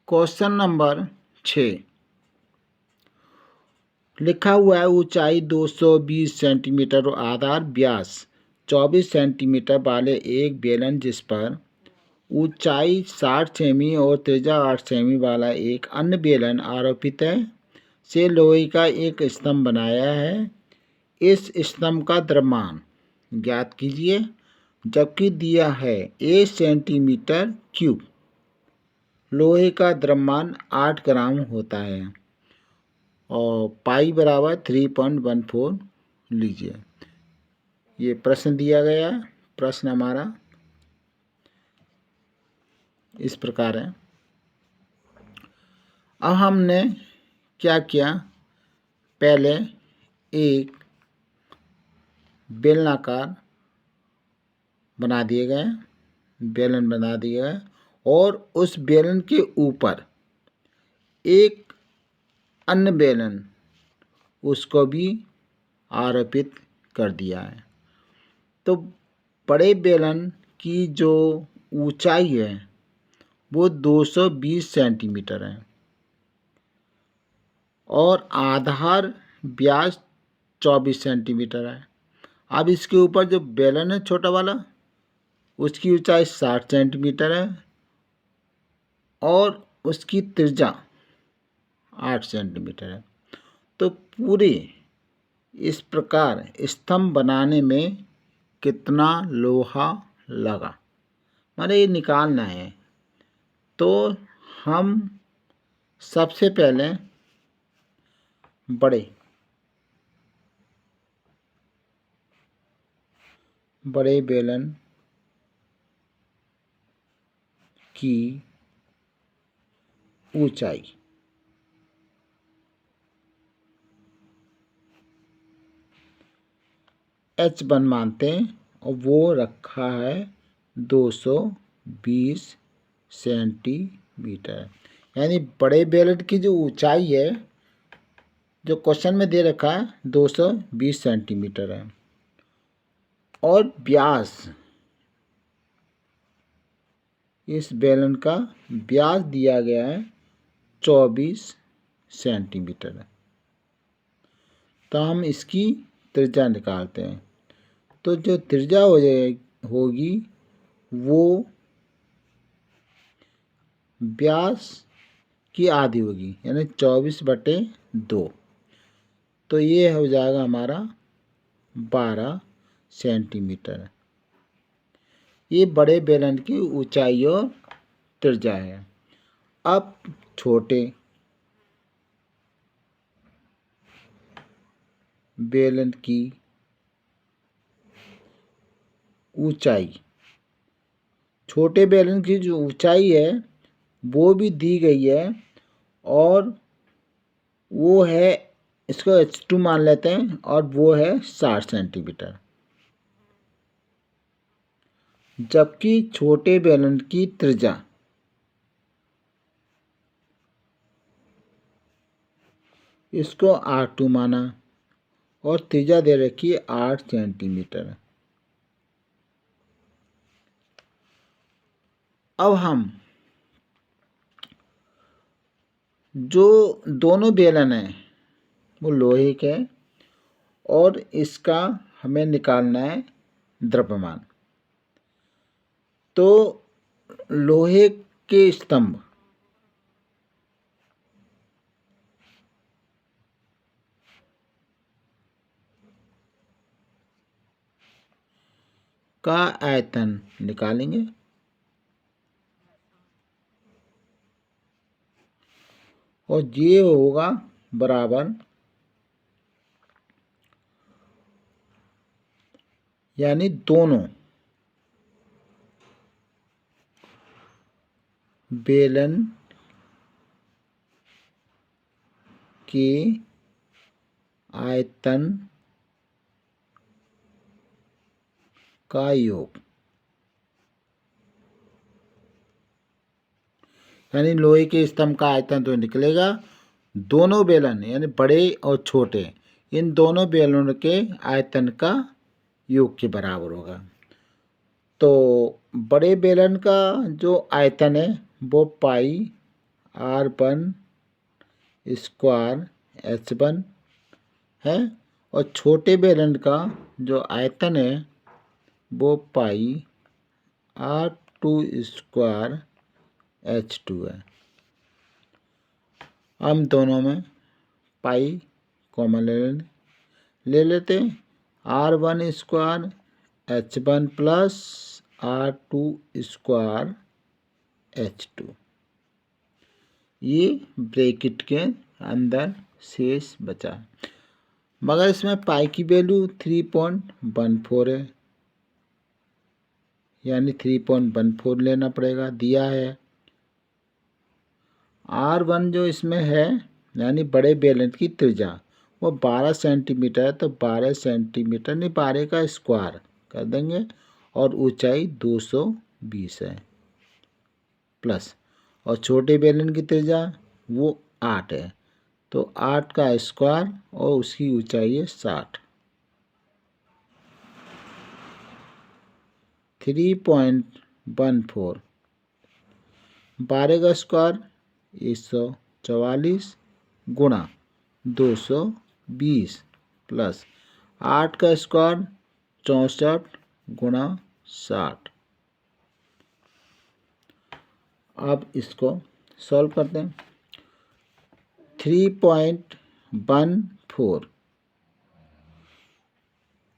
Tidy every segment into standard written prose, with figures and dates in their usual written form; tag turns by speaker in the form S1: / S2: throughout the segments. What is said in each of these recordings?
S1: Question number 6 लिखा हुआ है ऊंचाई 220 सेंटीमीटर और आधार व्यास 24 सेंटीमीटर वाले एक बेलन जिस पर ऊंचाई 60 सेमी और त्रिज्या 8 सेमी वाला एक अन्य बेलन आरोपित है से लोहे का एक स्तंभ बनाया है। इस स्तंभ का द्रव्यमान ज्ञात कीजिए जबकि दिया है 1 सेंटीमीटर क्यूब। लोहे का द्रव्यमान 8 ग्राम होता है और पाई बराबर 3.14 लीजिए। ये प्रश्न दिया गया है। प्रश्न हमारा इस प्रकार है। अब हमने क्या किया, पहले एक बेलनाकार बना दिए गए, बेलन बना दिया गया और उस बेलन के ऊपर एक अन्य बेलन उसको भी आरोपित कर दिया है। तो बड़े बेलन की जो ऊंचाई है वो 220 सेंटीमीटर है और आधार व्यास 24 सेंटीमीटर है। अब इसके ऊपर जो बेलन है छोटा वाला उसकी ऊंचाई 60 सेंटीमीटर है और उसकी त्रिज्या 8 सेंटीमीटर है। तो पूरे इस प्रकार स्तंभ बनाने में कितना लोहा लगा, माने ये निकालना है। तो हम सबसे पहले बड़े बेलन की ऊंचाई h1 मानते हैं और वो रखा है 220 सेंटीमीटर। यानी बड़े बेलन की जो ऊंचाई है जो क्वेश्चन में दे रखा है 220 सेंटीमीटर है और व्यास, इस बेलन का व्यास दिया गया है 24 सेंटीमीटर है। तो हम इसकी त्रिज्या निकालते हैं। तो जो त्रिज्या होगी वो व्यास की आधी होगी यानी 24/2। तो ये हो जाएगा हमारा 12 सेंटीमीटर। ये बड़े बेलन की ऊंचाई और त्रिज्या है। अब छोटे बेलन की ऊंचाई, छोटे बेलन की जो ऊंचाई है वो भी दी गई है और वो है, इसको h2 मान लेते हैं और वो है 60 सेंटीमीटर। जबकि छोटे बेलन की त्रिज्या इसको R2 माना और त्रिज्या दे रखी है 8 सेंटीमीटर। अब हम जो दोनों बेलन हैं वो लोहे के हैं और इसका हमें निकालना है द्रव्यमान। तो लोहे के स्तंभ का आयतन निकालेंगे और ये होगा बराबर, यानी दोनों बेलन के आयतन का योग, यानी लोहे के स्तंभ का आयतन तो निकलेगा, दोनों बेलन यानी बड़े और छोटे इन दोनों बेलनों के आयतन का योग के बराबर होगा। तो बड़े बेलन का जो आयतन है वो पाई R1 स्क्वायर H1 है और छोटे बेलन का जो आयतन है वो पाई R2 स्क्वायर H2 है। हम दोनों में पाई कॉमन ले लेते हैं। R1 square H1 plus R2 square H2, ये ब्रैकेट के अंदर शेष बचा, मगर इसमें पाई की वैल्यू 3.14 है, यानी 3.14 लेना पड़ेगा, दिया है। R1 जो इसमें है यानी बड़े बेलन की त्रिज्या वो 12 सेंटीमीटर है, तो 12 सेंटीमीटर नहीं 12 का स्क्वायर कर देंगे और ऊंचाई 220 है प्लस, और छोटे बेलन की त्रिज्या वो 8 है, तो 8 का स्क्वायर और उसकी ऊंचाई है 60। 3.14 12 का स्क्वायर 144 गुणा 220 प्लस 8 का स्क्वायर 64 गुणा 60। अब इसको सॉल्व करते हैं। 3.14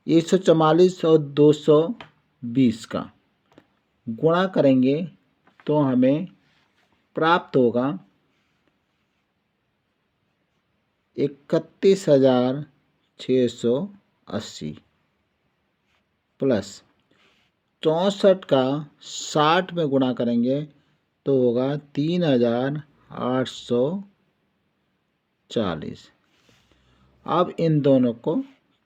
S1: 144 और 220 का गुणा करेंगे तो हमें प्राप्त होगा 31,680 प्लस 64 का 60 में गुणा करेंगे तो होगा 3,840। अब इन दोनों को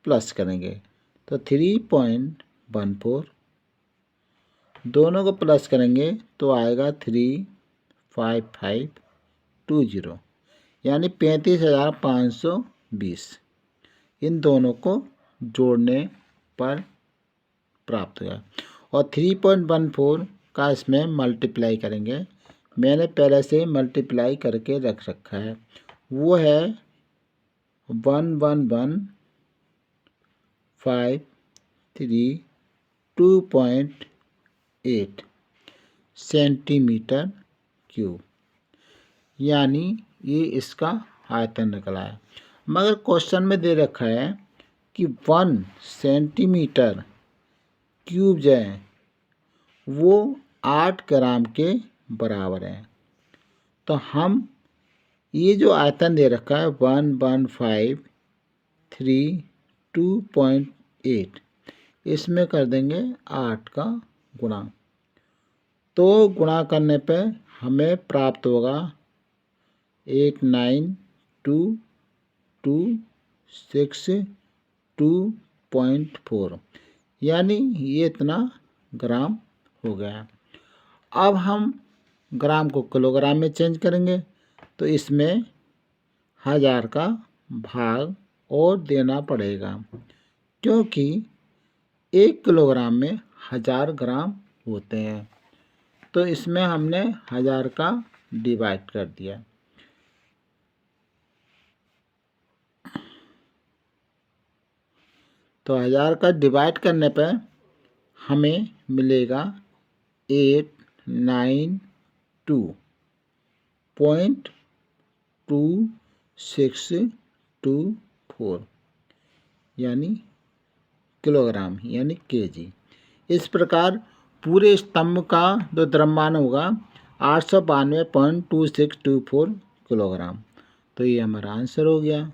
S1: प्लस करेंगे तो 3.14 दोनों को प्लस करेंगे तो आएगा 35520, यानी 35,520। इन दोनों को जोड़ने पर प्राप्त हुआ और 3.14 का इसमें मल्टीप्लाई करेंगे। मैंने पहले से मल्टीप्लाई करके रख रखा है, वो है 111532.8 सेंटीमीटर क्यूब, यानी ये इसका आयतन निकला है। मगर क्वेश्चन में दे रखा है कि 1 सेंटीमीटर क्यूब जो है वो 8 ग्राम के बराबर है, तो हम ये जो आयतन दे रखा है 115332.8 इसमें कर देंगे 8 का गुणा, तो गुणा करने पे हमें प्राप्त होगा 892262.4, यानी ये इतना ग्राम हो गया। अब हम ग्राम को किलोग्राम में चेंज करेंगे तो इसमें 1000 का भाग और देना पड़ेगा, क्योंकि 1 किलोग्राम में 1000 ग्राम होते हैं, तो इसमें हमने 1000 का डिवाइड कर दिया। तो 1000 का डिवाइड करने पर हमें मिलेगा 892.2624, यानी किलोग्राम यानी केजी। इस प्रकार पूरे स्तंभ का जो द्रव्यमान होगा 892.2624 किलोग्राम। तो ये हमारा आंसर हो गया।